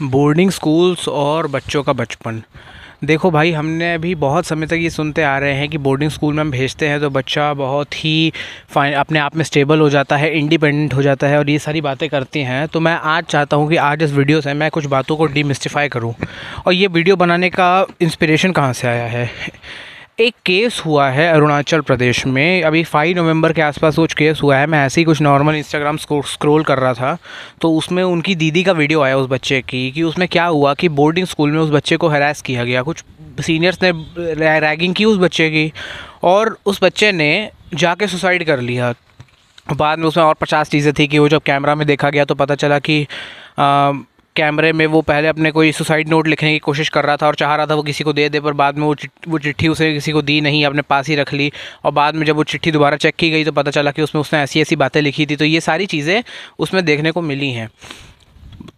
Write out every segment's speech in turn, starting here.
Boarding schools और बच्चों का बचपन। देखो भाई, हमने अभी बहुत समय तक ये सुनते आ रहे हैं कि बोर्डिंग स्कूल में हम भेजते हैं तो बच्चा बहुत ही फाइन अपने आप में स्टेबल हो जाता है, इंडिपेंडेंट हो जाता है और ये सारी बातें करती हैं। तो मैं आज चाहता हूँ कि आज इस वीडियो से मैं कुछ बातों को डीमिस्टिफाई करूँ। और ये वीडियो बनाने का इंस्पिरेशन कहाँ से आया है? एक केस हुआ है अरुणाचल प्रदेश में, अभी 5 नवंबर के आसपास कुछ केस हुआ है। मैं ऐसे ही कुछ नॉर्मल इंस्टाग्राम स्क्रॉल कर रहा था तो उसमें उनकी दीदी का वीडियो आया उस बच्चे की, कि उसमें क्या हुआ कि बोर्डिंग स्कूल में उस बच्चे को हरास किया गया। कुछ सीनियर्स ने रैगिंग की उस बच्चे की और उस बच्चे ने जाके सुसाइड कर लिया। बाद में उसमें और 50 चीज़ें थी कि वो जब कैमरा में देखा गया तो पता चला कि कैमरे में वो पहले अपने कोई सुसाइड नोट लिखने की कोशिश कर रहा था और चाह रहा था वो किसी को दे दे, पर बाद में वो चिट्ठी उसे किसी को दी नहीं, अपने पास ही रख ली। और बाद में जब वो चिट्ठी दोबारा चेक की गई तो पता चला कि उसमें उसने ऐसी ऐसी बातें लिखी थी। तो ये सारी चीज़ें उसमें देखने को मिली हैं।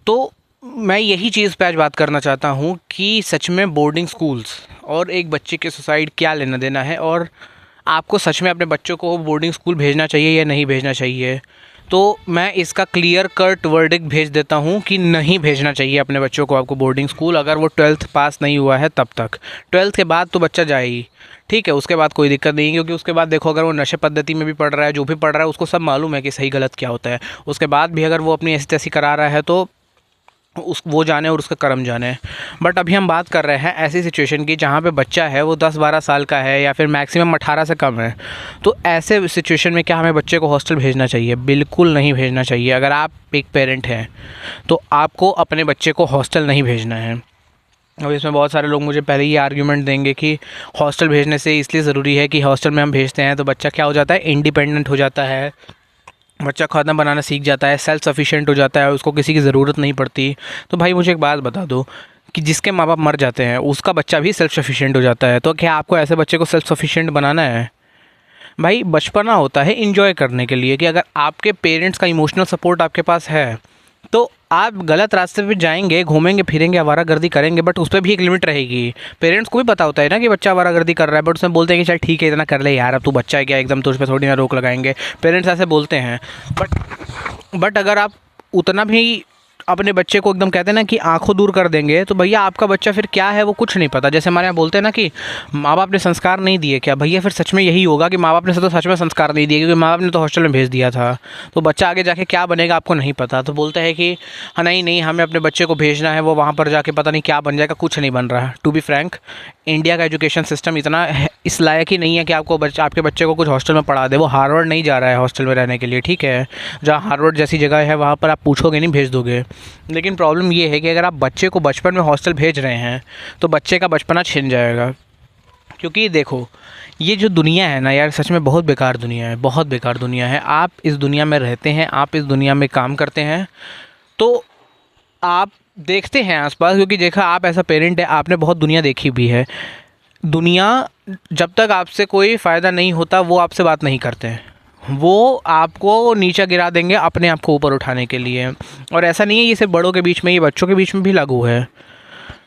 तो मैं यही चीज़ पे आज बात करना चाहता हूँ कि सच में बोर्डिंग स्कूल्स और एक बच्चे के सुसाइड क्या लेना देना है, और आपको सच में अपने बच्चों को बोर्डिंग स्कूल भेजना चाहिए या नहीं भेजना चाहिए। तो मैं इसका क्लियर कट वर्डिक्ट भेज देता हूँ कि नहीं भेजना चाहिए अपने बच्चों को आपको बोर्डिंग स्कूल, अगर वो 12th पास नहीं हुआ है तब तक। 12th के बाद तो बच्चा जाए ही, ठीक है, उसके बाद कोई दिक्कत नहीं है, क्योंकि उसके बाद देखो अगर वो नशे पद्धति में भी पढ़ रहा है, जो भी पढ़ रहा है उसको सब मालूम है कि सही गलत क्या होता है। उसके बाद भी अगर वो अपनी ऐसी तैसी करा रहा है तो उस वो जाने और उसका कर्म जाने। बट अभी हम बात कर रहे हैं ऐसी सिचुएशन की जहाँ पे बच्चा है वो 10-12 साल का है या फिर मैक्सिमम 18 से कम है। तो ऐसे सिचुएशन में क्या हमें बच्चे को हॉस्टल भेजना चाहिए? बिल्कुल नहीं भेजना चाहिए। अगर आप एक पेरेंट हैं तो आपको अपने बच्चे को हॉस्टल नहीं भेजना है। और इसमें बहुत सारे लोग मुझे पहले ही आर्ग्यूमेंट देंगे कि हॉस्टल भेजने से इसलिए ज़रूरी है कि हॉस्टल में हम भेजते हैं तो बच्चा क्या हो जाता है, इंडिपेंडेंट हो जाता है, बच्चा खाना बनाना सीख जाता है, सेल्फ सफिशिएंट हो जाता है, उसको किसी की ज़रूरत नहीं पड़ती। तो भाई मुझे एक बात बता दो कि जिसके माँ बाप मर जाते हैं उसका बच्चा भी सेल्फ सफिशिएंट हो जाता है। तो क्या आपको ऐसे बच्चे को सेल्फ सफिशिएंट बनाना है? भाई बचपना होता है एंजॉय करने के लिए, कि अगर आपके पेरेंट्स का इमोशनल सपोर्ट आपके पास है तो आप गलत रास्ते पे जाएंगे, घूमेंगे फिरेंगे, आवारागर्दी करेंगे, बट उस पर भी एक लिमिट रहेगी। पेरेंट्स को भी पता होता है ना कि बच्चा आवारागर्दी कर रहा है, बट उसमें बोलते हैं कि चल ठीक है इतना कर ले यार, अब तू बच्चा है क्या, एकदम तो उस पर थोड़ी ना रोक लगाएंगे। पेरेंट्स ऐसे बोलते हैं। बट अगर आप उतना भी अपने बच्चे को एकदम कहते हैं ना कि आंखों दूर कर देंगे तो भैया आपका बच्चा फिर क्या है वो कुछ नहीं पता। जैसे हमारे यहाँ बोलते हैं ना कि माँ बाप ने संस्कार नहीं दिए क्या, भैया फिर सच में यही होगा कि माँ बाप ने तो सच में संस्कार नहीं दिए, क्योंकि माँ बाप ने तो हॉस्टल में भेज दिया था। तो बच्चा आगे जाके क्या बनेगा आपको नहीं पता। तो बोलते हैं कि हाँ नहीं नहीं हमें अपने बच्चे को भेजना है, वो वहाँ पर जाके पता नहीं क्या बन जाएगा। कुछ नहीं बन रहा। टू बी फ्रैंक, इंडिया का एजुकेशन सिस्टम इतना इस लायक ही नहीं है कि आपके बच्चे को कुछ हॉस्टल में पढ़ा दे। वो हार्वर्ड नहीं जा रहा है हॉस्टल में रहने के लिए, ठीक है, जहाँ हार्वर्ड जैसी जगह है वहाँ पर आप पूछोगे नहीं, भेज दोगे। लेकिन प्रॉब्लम ये है कि अगर आप बच्चे को बचपन में हॉस्टल भेज रहे हैं तो बच्चे का बचपना छिन जाएगा। क्योंकि देखो ये जो दुनिया है ना यार, सच में बहुत बेकार दुनिया है, बहुत बेकार दुनिया है। आप इस दुनिया में रहते हैं, आप इस दुनिया में काम करते हैं तो आप देखते हैं आसपास, क्योंकि देखा आप ऐसा पेरेंट है, आपने बहुत दुनिया देखी भी है। दुनिया जब तक आपसे कोई फ़ायदा नहीं होता वो आपसे बात नहीं करते हैं, वो आपको नीचा गिरा देंगे अपने आप को ऊपर उठाने के लिए। और ऐसा नहीं है ये सिर्फ बड़ों के बीच में, ये बच्चों के बीच में भी लागू है,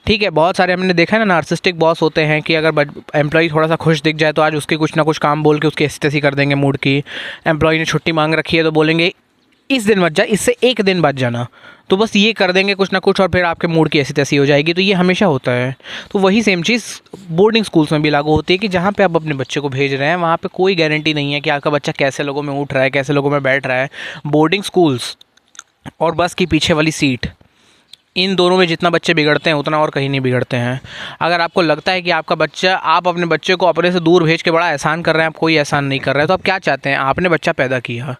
ठीक है। बहुत सारे हमने देखा है ना, नार्सिसिस्टिक बॉस होते हैं कि अगर एम्प्लॉय थोड़ा सा खुश दिख जाए तो आज उसके कुछ ना कुछ काम बोल के उसकी ऐसी तैसी कर देंगे मूड की। एम्प्लॉय ने छुट्टी मांग रखी है तो बोलेंगे इस दिन मत जा, इससे एक दिन बाद जाना। तो बस ये कर देंगे कुछ ना कुछ और फिर आपके मूड की ऐसी तैसी हो जाएगी। तो ये हमेशा होता है। तो वही सेम चीज़ बोर्डिंग स्कूल्स में भी लागू होती है कि जहाँ पे आप अपने बच्चे को भेज रहे हैं वहाँ पे कोई गारंटी नहीं है कि आपका बच्चा कैसे लोगों में उठ रहा है, कैसे लोगों में बैठ रहा है। बोर्डिंग स्कूल्स और बस की पीछे वाली सीट, इन दोनों में जितना बच्चे बिगड़ते हैं उतना और कहीं नहीं बिगड़ते हैं। अगर आपको लगता है कि आप अपने बच्चे को अपने से दूर भेज के बड़ा एहसान कर रहे हैं, आप कोई एहसान नहीं कर रहे हैं। तो आप क्या चाहते हैं? आपने बच्चा पैदा किया,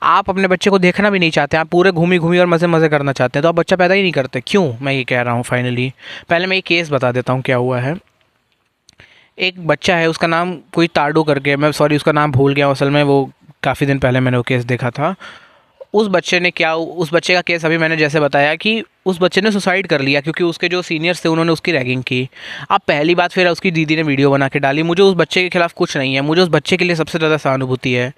आप अपने बच्चे को देखना भी नहीं चाहते, आप पूरे घूमी घूमी और मज़े मज़े करना चाहते हैं, तो आप बच्चा पैदा ही नहीं करते। क्यों मैं ये कह रहा हूँ फाइनली, पहले मैं एक केस बता देता हूँ क्या हुआ है। एक बच्चा है, उसका नाम कोई ताडू करके, मैं सॉरी उसका नाम भूल गया असल में, वो काफ़ी दिन पहले मैंने वो केस देखा था। उस बच्चे का केस अभी मैंने जैसे बताया कि उस बच्चे ने सुसाइड कर लिया क्योंकि उसके जो सीनियर्स थे उन्होंने उसकी रैगिंग की। अब पहली बात, फिर उसकी दीदी ने वीडियो बना के डाली। मुझे उस बच्चे के खिलाफ कुछ नहीं है, मुझे उस बच्चे के लिए सबसे ज़्यादा सहानुभूति है।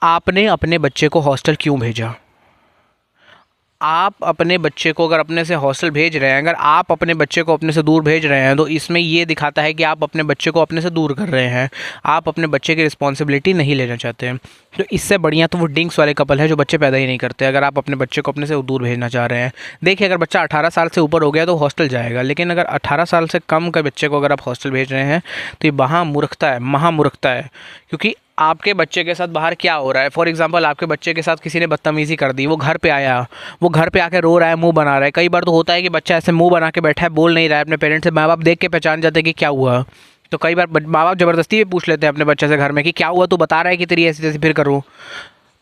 आपने अपने बच्चे को हॉस्टल क्यों भेजा? आप अपने बच्चे को अगर अपने से हॉस्टल भेज रहे हैं, अगर आप अपने बच्चे को अपने से दूर भेज रहे हैं, तो इसमें ये दिखाता है कि आप अपने बच्चे को अपने से दूर कर रहे हैं, आप अपने बच्चे की रिस्पॉन्सिबिलिटी नहीं लेना चाहते हैं। तो इससे बढ़िया तो वो डिंक्स वाले कपल है जो बच्चे पैदा ही नहीं करते, अगर आप अपने बच्चे को अपने से दूर भेजना चाह रहे हैं। देखिए, अगर बच्चा 18 साल से ऊपर हो गया तो हॉस्टल जाएगा, लेकिन अगर 18 साल से कम के बच्चे को अगर आप हॉस्टल भेज रहे हैं तो ये महामूर्खता है, महामूर्खता है। क्योंकि आपके बच्चे के साथ बाहर क्या हो रहा है, फॉर एग्जांपल आपके बच्चे के साथ किसी ने बदतमीज़ी कर दी, वो घर पे आया, वो घर पे आके रो रहा है, मुंह बना रहा है। कई बार तो होता है कि बच्चा ऐसे मुंह बना के बैठा है, बोल नहीं रहा है अपने पेरेंट्स से, माँ बाप देख के पहचान जाते हैं कि क्या हुआ। तो कई बार माँ बाप ज़बरदस्ती भी पूछ लेते हैं अपने बच्चे से घर में कि क्या हुआ, तू बता रहा है कि तेरी ऐसी तैसी फिर करूँ।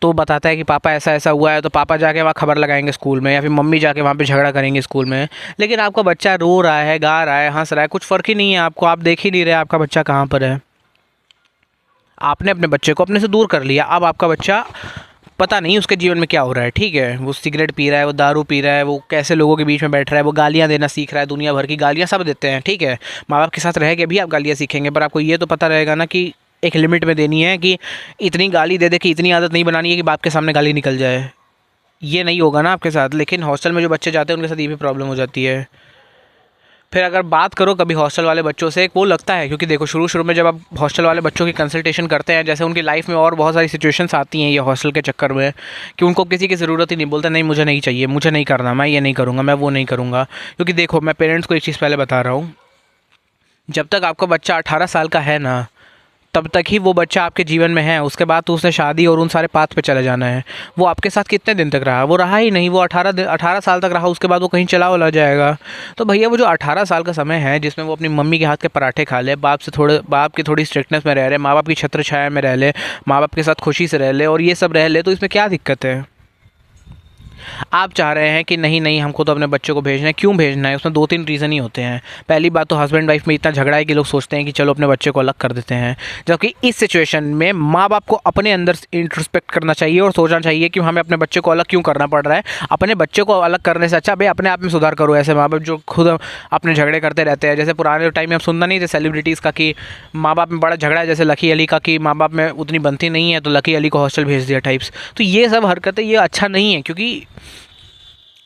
तो बताता है कि पापा ऐसा ऐसा हुआ है, तो पापा जाके वहाँ खबर लगाएंगे स्कूल में, या फिर मम्मी जाके वहाँ पे झगड़ा करेंगे स्कूल में। लेकिन आपका बच्चा रो रहा है, गा रहा है, हंस रहा है, कुछ फ़र्क ही नहीं है आपको, आप देख ही नहीं रहे आपका बच्चा कहाँ पर है। आपने अपने बच्चे को अपने से दूर कर लिया, अब आपका बच्चा पता नहीं उसके जीवन में क्या हो रहा है। ठीक है, वो सिगरेट पी रहा है, वो दारू पी रहा है, वो कैसे लोगों के बीच में बैठ रहा है, वो गालियाँ देना सीख रहा है, दुनिया भर की गालियाँ सब देते हैं। ठीक है, माँ बाप के साथ रह के भी आप गालियाँ सीखेंगे, पर आपको ये तो पता रहेगा ना कि एक लिमिट में देनी है, कि इतनी गाली दे दे कि इतनी आदत नहीं बनानी है कि बाप के सामने गाली निकल जाए। ये नहीं होगा ना आपके साथ। लेकिन हॉस्टल में जो बच्चे जाते हैं उनके साथ ये भी प्रॉब्लम हो जाती है। फिर अगर बात करो कभी हॉस्टल वाले बच्चों से, वो लगता है, क्योंकि देखो शुरू शुरू में जब आप हॉस्टल वाले बच्चों की कंसल्टेशन करते हैं, जैसे उनकी लाइफ में और बहुत सारी सिचुएशंस आती हैं ये हॉस्टल के चक्कर में, कि उनको किसी की ज़रूरत ही नहीं, बोलते नहीं मुझे नहीं चाहिए, मुझे नहीं करना, मैं ये नहीं करूँगा, मैं वो नहीं करूँगा। क्योंकि देखो, मैं पेरेंट्स को एक चीज़ पहले बता रहा हूँ, जब तक आपका बच्चा 18 साल का है ना, तब तक ही वो बच्चा आपके जीवन में है। उसके बाद तो उसने शादी और उन सारे पाथ पे चले जाना है। वो आपके साथ कितने दिन तक रहा, वो रहा ही नहीं, वो 18 साल तक रहा, उसके बाद वो कहीं चला वला जाएगा। तो भैया वो जो 18 साल का समय है जिसमें वो अपनी मम्मी के हाथ के पराठे खा ले, बाप की थोड़ी स्ट्रिक्टनेस में रह ले, माँ बाप की छत्र छाया में रह ले, माँ बाप के साथ खुशी से रह ले और ये सब रह ले, तो इसमें क्या दिक्कत है। आप चाह रहे हैं कि नहीं नहीं हमको तो अपने बच्चे को भेजना है। क्यों भेजना है, उसमें 2-3 रीज़न ही होते हैं। पहली बात तो हस्बैंड वाइफ में इतना झगड़ा है कि लोग सोचते हैं कि चलो अपने बच्चे को अलग कर देते हैं, जबकि इस सिचुएशन में माँ बाप को अपने अंदर इंट्रोस्पेक्ट करना चाहिए और सोचना चाहिए कि हमें अपने बच्चे को अलग क्यों करना पड़ रहा है। अपने बच्चे को अलग करने से अच्छा भाई अपने आप में सुधार करो। ऐसे माँ बाप जो खुद अपने झगड़े करते रहते हैं, जैसे पुराने टाइम में हम सुनना नहीं थे सेलिब्रिटीज़ का कि माँ बाप में बड़ा झगड़ा है, जैसे लकी अली का कि माँ बाप में उतनी बनती नहीं है तो लकी अली को हॉस्टल भेज दिया टाइप्स। तो ये सब हरकतें ये अच्छा नहीं है, क्योंकि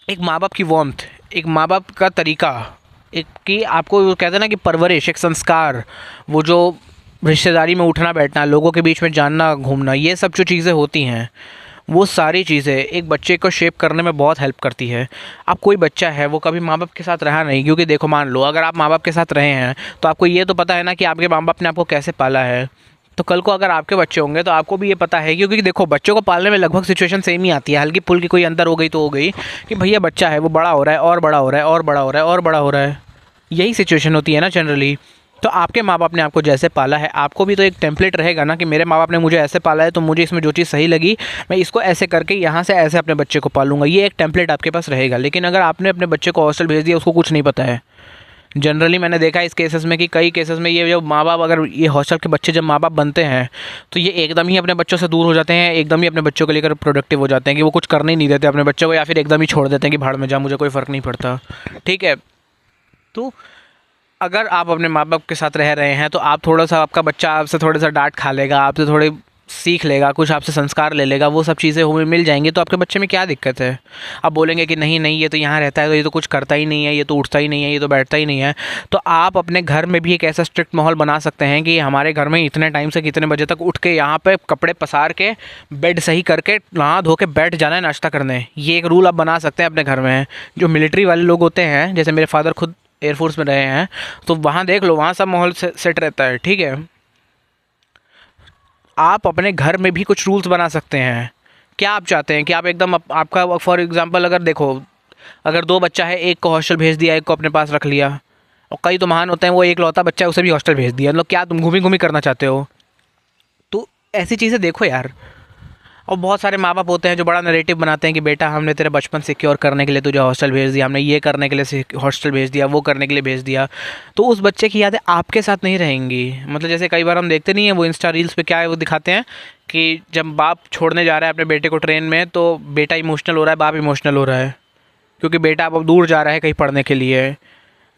एक माँ बाप की वार्मथ, एक माँ बाप का तरीका, एक कि आपको वो कहते हैं ना कि परवरिश, एक संस्कार, वो जो रिश्तेदारी में उठना बैठना, लोगों के बीच में जानना घूमना, ये सब जो चीज़ें होती हैं, वो सारी चीज़ें एक बच्चे को शेप करने में बहुत हेल्प करती है। अब कोई बच्चा है वो कभी माँ बाप के साथ रहा नहीं, क्योंकि देखो मान लो अगर आप माँ बाप के साथ रहे हैं तो आपको ये तो पता है ना कि आपके माँ बाप ने आपको कैसे पाला है। तो कल को अगर आपके बच्चे होंगे तो आपको भी ये पता है, क्योंकि देखो बच्चों को पालने में लगभग सिचुएशन सेम ही आती है, हल्की फुल्की कोई अंदर हो गई तो हो गई, कि भैया बच्चा है वो बड़ा हो रहा है और बड़ा हो रहा है और बड़ा हो रहा है और बड़ा हो रहा है, यही सिचुएशन होती है ना जनरली। तो आपके माँ बाप ने आपको जैसे पाला है, आपको भी तो एक टेम्पलेट रहेगा ना कि मेरे माँ बाप ने मुझे ऐसे पाला है तो मुझे इसमें जो चीज़ सही लगी मैं इसको ऐसे करके यहाँ से ऐसे अपने बच्चे को पालूंगा, ये एक टेम्पलेट आपके पास रहेगा। लेकिन अगर आपने अपने बच्चे को हॉस्टल भेज दिया, उसको कुछ नहीं पता है। जनरली मैंने देखा है इस केसेस में कि कई केसेस में ये जो माँ बाप, अगर ये हॉस्टल के बच्चे जब माँ बाप बनते हैं तो ये एकदम ही अपने बच्चों से दूर हो जाते हैं, एकदम ही अपने बच्चों को लेकर प्रोडक्टिव हो जाते हैं कि वो कुछ करने ही नहीं देते अपने बच्चों को, या फिर एकदम ही छोड़ देते हैं कि भाड़ में जा, मुझे कोई फ़र्क नहीं पड़ता। ठीक है, तो अगर आप अपने माँ बाप के साथ रह रहे हैं तो आप थोड़ा सा, आपका बच्चा आपसे थोड़ा सा डांट खा लेगा, आपसे थोड़े सीख लेगा, कुछ आपसे संस्कार ले लेगा, वो सब चीज़ें हमें मिल जाएंगी, तो आपके बच्चे में क्या दिक्कत है। आप बोलेंगे कि नहीं नहीं ये तो यहाँ रहता है तो ये तो कुछ करता ही नहीं है, ये तो उठता ही नहीं है, ये तो बैठता ही नहीं है। तो आप अपने घर में भी एक ऐसा स्ट्रिक्ट माहौल बना सकते हैं कि हमारे घर में इतने टाइम से कितने बजे तक उठ के यहाँ पे कपड़े पसार के बेड सही करके नहा धो के बैठ जाना है नाश्ता करने। ये एक रूल आप बना सकते हैं अपने घर में। जो मिलिट्री वाले लोग होते हैं, जैसे मेरे फादर खुद एयरफोर्स में रहे हैं, तो वहाँ देख लो, वहाँ सब माहौल सेट रहता है। ठीक है, आप अपने घर में भी कुछ रूल्स बना सकते हैं। क्या आप चाहते हैं कि आप एकदम आपका फॉर एग्जांपल अगर देखो, अगर 2 बच्चा है, एक को हॉस्टल भेज दिया, एक को अपने पास रख लिया, और कई तो महान होते हैं वो एक लौता बच्चा है उसे भी हॉस्टल भेज दिया, मतलब क्या तुम घूमी घूमी करना चाहते हो। तो ऐसी चीज़ें देखो यार। और बहुत सारे माँ बाप होते हैं जो बड़ा नैरेटिव बनाते हैं कि बेटा हमने तेरा बचपन सिक्योर करने के लिए तुझे हॉस्टल भेज दिया, हमने ये करने के लिए हॉस्टल भेज दिया, वो करने के लिए भेज दिया। तो उस बच्चे की यादें आपके साथ नहीं रहेंगी। मतलब जैसे कई बार हम देखते नहीं हैं वो इंस्टा रील्स पे क्या है वो दिखाते हैं कि जब बाप छोड़ने जा रहा है अपने बेटे को ट्रेन में, तो बेटा इमोशनल हो रहा है, बाप इमोशनल हो रहा है, क्योंकि बेटा अब दूर जा रहा है कहीं पढ़ने के लिए।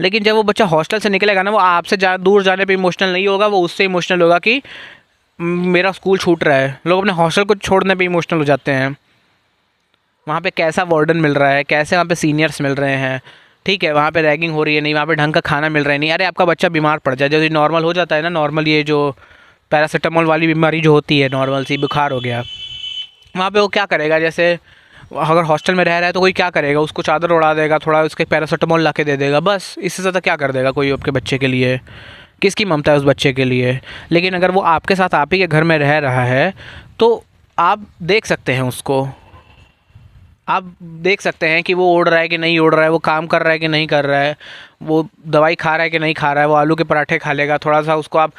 लेकिन जब वो बच्चा हॉस्टल से निकलेगा ना, वो आपसे दूर जाने पे इमोशनल नहीं होगा, वो उससे इमोशनल होगा कि मेरा स्कूल छूट रहा है। लोग अपने हॉस्टल को छोड़ने पे इमोशनल हो जाते हैं। वहाँ पे कैसा वार्डन मिल रहा है, कैसे वहाँ पे सीनियर्स मिल रहे हैं, ठीक है, वहाँ पे रैगिंग हो रही है नहीं, वहाँ पे ढंग का खाना मिल रहा है नहीं। अरे आपका बच्चा बीमार पड़ जाए, जैसे नॉर्मल हो जाता है ना, नॉर्मल ये जो पैरासीटामोल वाली बीमारी जो होती है, नॉर्मल सी बुखार हो गया, वहाँ पे वो क्या करेगा, जैसे अगर हॉस्टल में रह रहा है तो कोई क्या करेगा, उसको चादर उड़ा देगा, थोड़ा उसके पैरासीटामोल ला के दे देगा, बस इससे ज़्यादा क्या कर देगा कोई आपके बच्चे के लिए। किसकी ममता है उस बच्चे के लिए। लेकिन अगर वो आपके साथ आप ही के घर में रह रहा है तो आप देख सकते हैं उसको, आप देख सकते हैं कि वो उड़ रहा है कि नहीं उड़ रहा है, वो काम कर रहा है कि नहीं कर रहा है, वो दवाई खा रहा है कि नहीं खा रहा है, वो आलू के पराठे खा लेगा, थोड़ा सा उसको आप,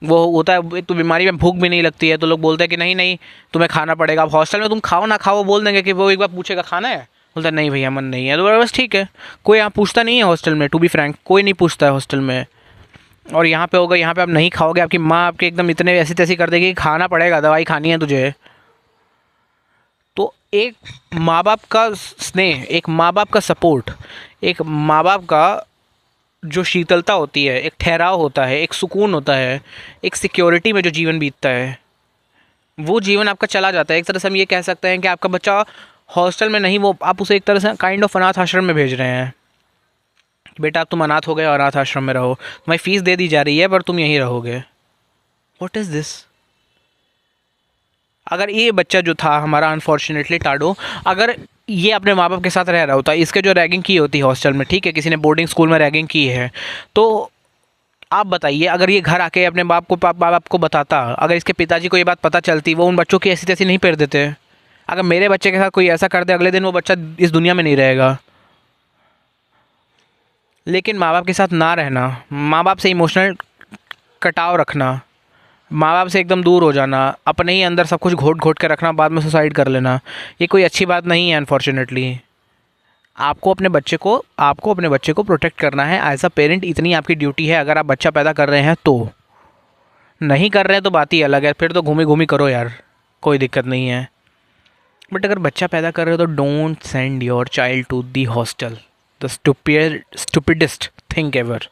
वो होता है एक तो बीमारी में भूख भी नहीं लगती है तो लोग बोलते हैं कि नहीं नहीं तुम्हें खाना पड़ेगा। अब हॉस्टल में तुम खाओ ना खाओ, वो बोल देंगे कि वो एक बार पूछेगा खाना है, बोलता है नहीं भैया मन नहीं है, तो बस ठीक है। कोई यहाँ पूछता नहीं है हॉस्टल में, टू बी फ्रैंक कोई नहीं पूछता है हॉस्टल में। और यहाँ पे होगा, यहाँ पे आप नहीं खाओगे, आपकी माँ आपके एकदम इतने ऐसी तैसी कर देगी कि खाना पड़ेगा, दवाई खानी है तुझे। तो एक माँ बाप का स्नेह, एक माँ बाप का सपोर्ट, एक माँ बाप का जो शीतलता होती है, एक ठहराव होता है, एक सुकून होता है, एक सिक्योरिटी में जो जीवन बीतता है, वो जीवन आपका चला जाता है। एक तरह से हम ये कह सकते हैं कि आपका बच्चा हॉस्टल में नहीं, वो आप उसे एक तरह से काइंड ऑफ अनाथ आश्रम में भेज रहे हैं कि बेटा अब तुम अनाथ हो गए और अनाथ आश्रम में रहो, तुम्हारी फीस दे दी जा रही है पर तुम यहीं रहोगे। What is this. अगर ये बच्चा जो था हमारा अनफॉर्चुनेटली टाडो, अगर ये अपने माँ बाप के साथ रह रहा होता, इसके जो रैगिंग की होती है हॉस्टल में, ठीक है, किसी ने बोर्डिंग स्कूल में रैगिंग की है, तो आप बताइए अगर ये घर आके अपने माँ बाप को बताता, अगर इसके पिताजी को ये बात पता चलती, वो उन बच्चों की ऐसी तैसी नहीं पेर देते। अगर मेरे बच्चे के साथ कोई ऐसा कर दे, अगले दिन वो बच्चा इस दुनिया में नहीं रहेगा। लेकिन माँ बाप के साथ ना रहना, माँ बाप से इमोशनल कटाव रखना, माँ बाप से एकदम दूर हो जाना, अपने ही अंदर सब कुछ घोट घोट के रखना, बाद में सुसाइड कर लेना, ये कोई अच्छी बात नहीं है अनफॉर्चुनेटली। आपको अपने बच्चे को प्रोटेक्ट करना है एज अ पेरेंट, इतनी आपकी ड्यूटी है। अगर आप बच्चा पैदा कर रहे हैं तो, नहीं कर रहे हैं तो बात ही अलग है, फिर तो घूमी घूमी करो यार, कोई दिक्कत नहीं है। बट अगर बच्चा पैदा कर रहे हो तो don't send your child to the hostel, the stupidest thing ever.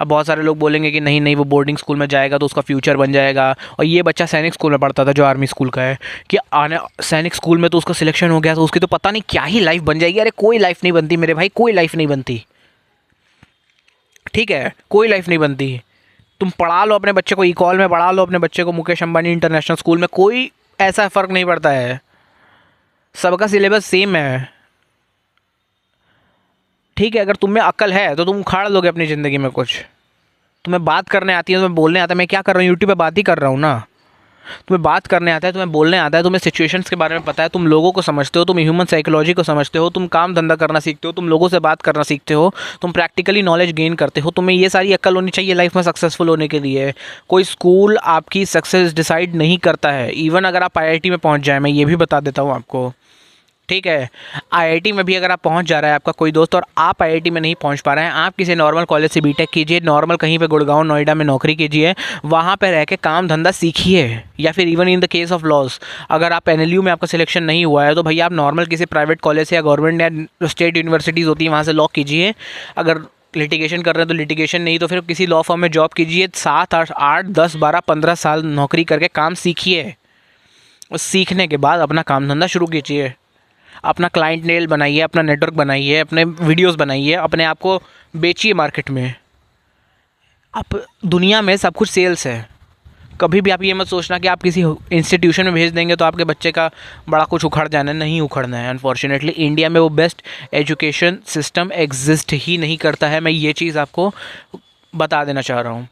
अब बहुत सारे लोग बोलेंगे कि नहीं नहीं वो बोर्डिंग स्कूल में जाएगा तो उसका फ्यूचर बन जाएगा, और ये बच्चा सैनिक स्कूल में पढ़ता था जो आर्मी स्कूल का है, कि आने सैनिक स्कूल में तो उसका सिलेक्शन हो गया तो उसकी तो पता नहीं क्या ही लाइफ बन जाएगी। अरे कोई लाइफ नहीं बनती मेरे भाई, कोई लाइफ नहीं बनती, ठीक है, कोई लाइफ नहीं बनती। तुम पढ़ा लो अपने बच्चे को, इकॉल में पढ़ा लो अपने बच्चे को मुकेश अंबानी इंटरनेशनल स्कूल में, कोई ऐसा फ़र्क नहीं पड़ता है, सबका सिलेबस सेम है, ठीक है। अगर तुम में अक्ल है तो तुम उखाड़ लोगे अपनी ज़िंदगी में कुछ। तुम्हें बात करने आती है, तुम्हें बोलने आता है, मैं क्या कर रहा हूँ यूट्यूब पे बात ही कर रहा हूँ ना। तुम्हें बात करने आता है, तुम्हें बोलने आता है, तुम्हें सिचुएशंस के बारे में पता है, तुम लोगों को समझते हो, तुम ह्यूमन साइकोलॉजी को समझते हो, तुम काम धंधा करना सीखते हो, तुम लोगों से बात करना सीखते हो, तुम प्रैक्टिकली नॉलेज गेन करते हो, तुम्हें ये सारी अक्ल होनी चाहिए लाइफ में सक्सेसफुल होने के लिए। कोई स्कूल आपकी सक्सेस डिसाइड नहीं करता है, इवन अगर आप आईआईटी में पहुँच जाए, मैं ये भी बता देता हूँ आपको, ठीक है। आईआईटी में भी अगर आप पहुंच जा रहा है आपका कोई दोस्त और आप आईआईटी में नहीं पहुंच पा रहे हैं, आप किसी नॉर्मल कॉलेज से बीटेक कीजिए, नॉर्मल कहीं पे गुड़गांव नोएडा में नौकरी कीजिए, वहाँ पे रह के काम धंधा सीखिए। या फिर even in the case of loss, अगर आप एनएलयू में आपका सिलेक्शन नहीं हुआ है तो भैया आप नॉर्मल किसी प्राइवेट कॉलेज से या गवर्नमेंट या स्टेट यूनिवर्सिटीज़ होती है वहाँ से लॉ कीजिए। अगर लिटिगेशन कर रहे हैं तो लिटिगेशन, नहीं तो फिर किसी लॉ फर्म में जॉब कीजिए, 7 8 10 12 15 साल नौकरी करके काम सीखिए। और सीखने के बाद अपना काम धंधा शुरू कीजिए, अपना क्लाइंट नेल बनाइए, अपना नेटवर्क बनाइए, अपने वीडियोस बनाइए, अपने आप को बेचिए मार्केट में। आप दुनिया में सब कुछ सेल्स है। कभी भी आप ये मत सोचना कि आप किसी इंस्टीट्यूशन में भेज देंगे तो आपके बच्चे का बड़ा कुछ उखड़ जाना है, नहीं उखड़ना है। अनफॉर्चुनेटली इंडिया में वो बेस्ट एजुकेशन सिस्टम एग्जिस्ट ही नहीं करता है, मैं ये चीज़ आपको बता देना चाह रहा हूँ।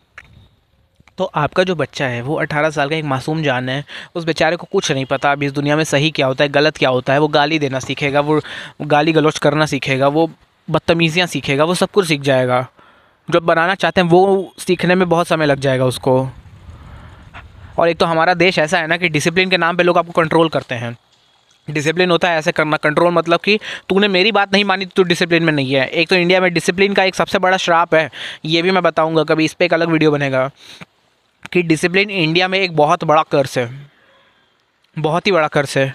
तो आपका जो बच्चा है वो 18 साल का एक मासूम जान है, उस बेचारे को कुछ नहीं पता अभी इस दुनिया में सही क्या होता है गलत क्या होता है। वो गाली देना सीखेगा, वो गाली गलौज करना सीखेगा, वो बदतमीज़ियाँ सीखेगा, वो सब कुछ सीख जाएगा। जो बनाना चाहते हैं वो सीखने में बहुत समय लग जाएगा उसको। और एक तो हमारा देश ऐसा है ना कि डिसिप्लिन के नाम पे लोग आपको कंट्रोल करते हैं। डिसिप्लिन होता है ऐसे करना, कंट्रोल मतलब कि तूने मेरी बात नहीं मानी तो तू डिसिप्लिन में नहीं है। एक तो इंडिया में डिसिप्लिन का एक सबसे बड़ा श्राप है, ये भी मैं बताऊँगा कभी, इस पर एक अलग वीडियो बनेगा, कि डिसिप्लिन इंडिया में एक बहुत बड़ा कर्स है, बहुत ही बड़ा कर्स है।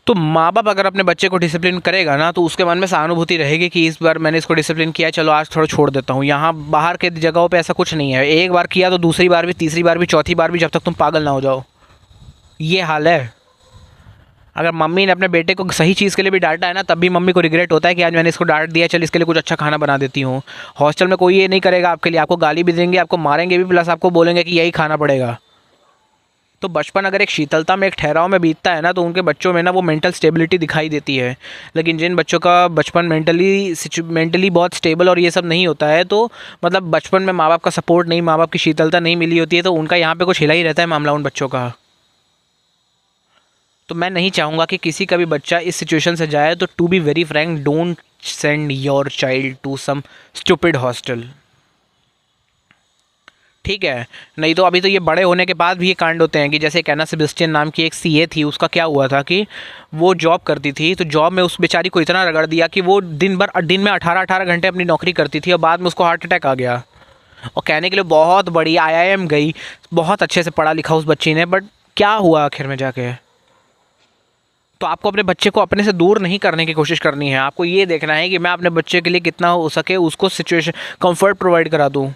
तो माँ बाप अगर अपने बच्चे को डिसिप्लिन करेगा ना तो उसके मन में सहानुभूति रहेगी कि इस बार मैंने इसको डिसिप्लिन किया, चलो आज थोड़ा छोड़ देता हूँ। यहाँ बाहर के जगहों पे ऐसा कुछ नहीं है, एक बार किया तो दूसरी बार भी, तीसरी बार भी, चौथी बार भी, जब तक तुम पागल ना हो जाओ, ये हाल है। अगर मम्मी ने अपने बेटे को सही चीज़ के लिए भी डांटा है ना, तब भी मम्मी को रिग्रेट होता है कि आज मैंने इसको डांट दिया, चल इसके लिए कुछ अच्छा खाना बना देती हूँ। हॉस्टल में कोई ये नहीं करेगा आपके लिए, आपको गाली भी देंगे, आपको मारेंगे भी, प्लस आपको बोलेंगे कि यही खाना पड़ेगा। तो बचपन अगर एक शीतलता में, एक ठहराव में बीतता है ना, तो उनके बच्चों में ना वो मेंटल स्टेबिलिटी दिखाई देती है। लेकिन जिन बच्चों का बचपन मेंटली बहुत स्टेबल और ये सब नहीं होता है, तो मतलब बचपन में माँ बाप का सपोर्ट नहीं, माँ बाप की शीतलता नहीं मिली होती है, तो उनका यहाँ पे कुछ हिला ही रहता है मामला उन बच्चों का। तो मैं नहीं चाहूँगा कि किसी का भी बच्चा इस सिचुएशन से जाए। तो to be very frank, don't send your child to some stupid hostel, ठीक है। नहीं तो अभी तो ये बड़े होने के बाद भी ये कांड होते हैं कि जैसे एना सेबेस्टियन नाम की एक सीए थी, उसका क्या हुआ था कि वो जॉब करती थी, तो जॉब में उस बेचारी को इतना रगड़ दिया कि वो दिन में 18-18 घंटे अपनी नौकरी करती थी और बाद में उसको हार्ट अटैक आ गया। और कहने के लिए बहुत बड़ी आईआईएम गई, बहुत अच्छे से पढ़ा लिखा उस बच्ची ने, बट क्या हुआ आखिर में जाके। तो आपको अपने बच्चे को अपने से दूर नहीं करने की कोशिश करनी है। आपको ये देखना है कि मैं अपने बच्चे के लिए कितना हो सके उसको सिचुएशन कंफर्ट प्रोवाइड करा दूँ।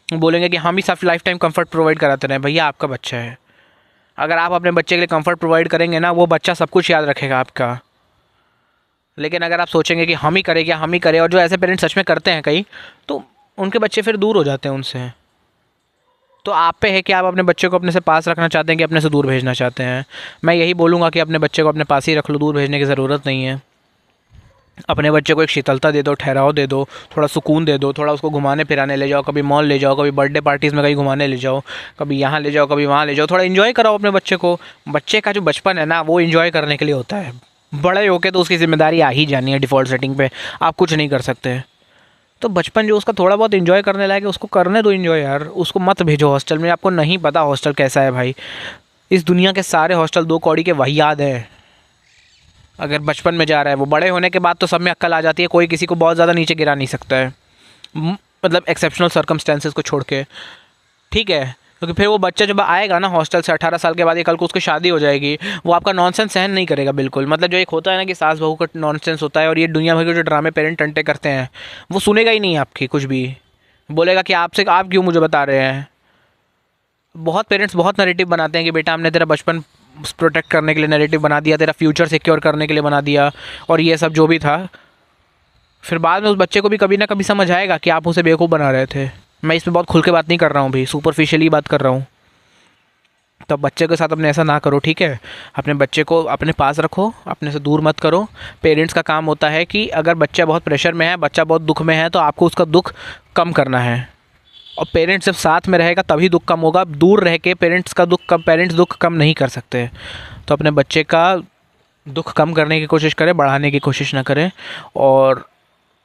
बोलेंगे कि हम ही सब लाइफ टाइम कंफर्ट प्रोवाइड कराते रहें, भैया आपका बच्चा है। अगर आप अपने बच्चे के लिए कंफर्ट प्रोवाइड करेंगे ना, वो बच्चा सब कुछ याद रखेगा आपका। लेकिन अगर आप सोचेंगे कि हम ही करें, क्या हम ही करें, और जो ऐसे पेरेंट्स सच में करते हैं कई, तो उनके बच्चे फिर दूर हो जाते हैं उनसे। तो आप पे है कि आप अपने बच्चे को अपने से पास रखना चाहते हैं कि अपने से दूर भेजना चाहते हैं। मैं यही बोलूँगा कि अपने बच्चे को अपने पास ही रख लो, दूर भेजने की ज़रूरत नहीं है। अपने बच्चे को एक शीतलता दे दो, ठहराव दे दो, थोड़ा सुकून दे दो, थोड़ा उसको घुमाने फिराने ले जाओ, कभी मॉल ले जाओ, कभी बर्थडे पार्टीज़ में कहीं घुमाने ले जाओ, कभी यहाँ ले जाओ, कभी वहाँ ले जाओ, थोड़ा इन्जॉय कराओ अपने बच्चे को। बच्चे का जो बचपन है ना, वो इन्जॉय करने के लिए होता है। बड़े होके तो उसकी ज़िम्मेदारी आ ही जानी है डिफ़ॉल्ट सेटिंग पे, आप कुछ नहीं कर सकते। तो बचपन जो उसका थोड़ा बहुत इन्जॉय करने लायक है, उसको करने दो इन्जॉय यार। उसको मत भेजो हॉस्टल में, आपको नहीं पता हॉस्टल कैसा है भाई। इस दुनिया के सारे हॉस्टल 2 कौड़ी के वाहियात हैं। अगर बचपन में जा रहा है, वो बड़े होने के बाद तो सब में अक्ल आ जाती है, कोई किसी को बहुत ज़्यादा नीचे गिरा नहीं सकता है, मतलब एक्सेप्शनल सर्कमस्टेंसेस को छोड़ के, ठीक है। क्योंकि फिर वो बच्चा जब आएगा ना हॉस्टल से 18 साल के बाद, या कल को उसकी शादी हो जाएगी, वो आपका नॉनसेंस सहन नहीं करेगा बिल्कुल। मतलब जो एक होता है ना कि सास बहू का नॉनसेंस होता है, और ये दुनिया भर के जो ड्रामे पेरेंट टंटे करते हैं, वो सुनेगा ही नहीं आपकी कुछ भी। बोलेगा कि आप क्यों मुझे बता रहे हैं। बहुत पेरेंट्स बहुत नैरेटिव बनाते हैं कि बेटा हमने तेरा बचपन प्रोटेक्ट करने के लिए नैरेटिव बना दिया, तेरा फ्यूचर सिक्योर करने के लिए बना दिया, और ये सब जो भी था। फिर बाद में उस बच्चे को भी कभी ना कभी समझ आएगा कि आप उसे बेवकूफ़ बना रहे थे। मैं इसमें बहुत खुल के बात नहीं कर रहा हूँ भी, सुपरफिशियली बात कर रहा हूँ। तो बच्चे के साथ अपने ऐसा ना करो, ठीक है। अपने बच्चे को अपने पास रखो, अपने से दूर मत करो। पेरेंट्स का काम होता है कि अगर बच्चा बहुत प्रेशर में है, बच्चा बहुत दुख में है, तो आपको उसका दुख कम करना है। और पेरेंट्स जब साथ में रहेगा तभी दुख कम होगा। दूर रह के पेरेंट्स दुख कम नहीं कर सकते। तो अपने बच्चे का दुख कम करने की कोशिश करें, बढ़ाने की कोशिश ना करें। और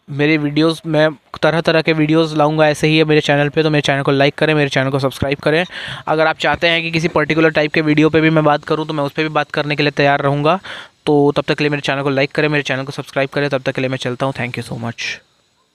मेरे वीडियोस में तरह तरह के वीडियोस लाऊंगा ऐसे ही है मेरे चैनल पे, तो मेरे चैनल को लाइक करें, मेरे चैनल को सब्सक्राइब करें। अगर आप चाहते हैं कि किसी पर्टिकुलर टाइप के वीडियो पे भी मैं बात करूं, तो मैं उस पर भी बात करने के लिए तैयार रहूँगा। तो तब तक के लिए मेरे चैनल को लाइक करें, मेरे चैनल को सब्सक्राइब करें। तब तक के लिए मैं चलता हूँ। Thank you so much.